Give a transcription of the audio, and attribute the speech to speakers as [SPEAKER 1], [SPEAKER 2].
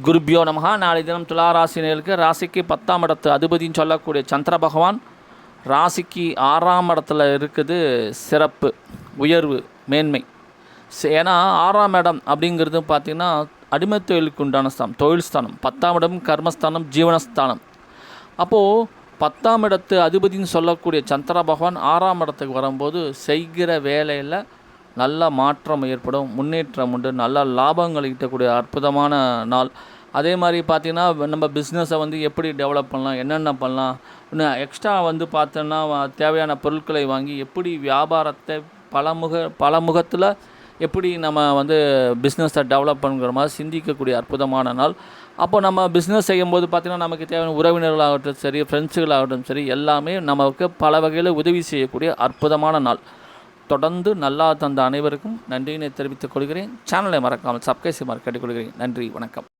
[SPEAKER 1] குருபியோ நமகா. நாளை தினம் துளாராசினியர்களுக்கு ராசிக்கு 10ஆம் இடத்து அதிபதினு சொல்லக்கூடிய சந்திர பகவான் ராசிக்கு 6ஆம் இடத்துல இருக்குது. சிறப்பு, உயர்வு, மேன்மை. ஏன்னா 6ஆம் இடம் அப்படிங்கிறது பார்த்திங்கன்னா அடிமை தொழிலுக்கு உண்டான ஸ்தானம், தொழில் ஸ்தானம். 10ஆம் இடம் கர்மஸ்தானம், ஜீவனஸ்தானம். அப்போது 10ஆம் இடத்து அதிபதினு சொல்லக்கூடிய சந்திர பகவான் 6ஆம் இடத்துக்கு வரும்போது செய்கிற வேலையில் நல்ல மாற்றம் ஏற்படும், முன்னேற்றம் உண்டு, நல்ல லாபங்கள் ஈட்டக்கூடிய அற்புதமான நாள். அதே மாதிரி பார்த்திங்கன்னா நம்ம பிஸ்னஸை எப்படி டெவலப் பண்ணலாம், என்னென்ன பண்ணலாம், இன்னும் எக்ஸ்ட்ரா பார்த்தோன்னா தேவையான பொருட்களை வாங்கி எப்படி வியாபாரத்தை பலமுகத்தில் எப்படி நம்ம பிஸ்னஸை டெவலப் பண்ணுற மாதிரி சிந்திக்கக்கூடிய அற்புதமான நாள். அப்போ நம்ம பிஸ்னஸ் செய்யும்போது பார்த்திங்கன்னா நமக்கு தேவையான உறவினர்களாகட்டும் சரி, ஃப்ரெண்ட்ஸுகளாகட்டும் சரி, எல்லாமே நமக்கு பல வகையில் உதவி செய்யக்கூடிய அற்புதமான நாள். தொடர்ந்து நல்லா தந்த அனைவருக்கும் நன்றியினை தெரிவித்துக் கொள்கிறேன். சேனலை மறக்காமல் சப்ஸ்கிரைப் செய்யுமாறு கேட்டுக்கொள்கிறேன். நன்றி, வணக்கம்.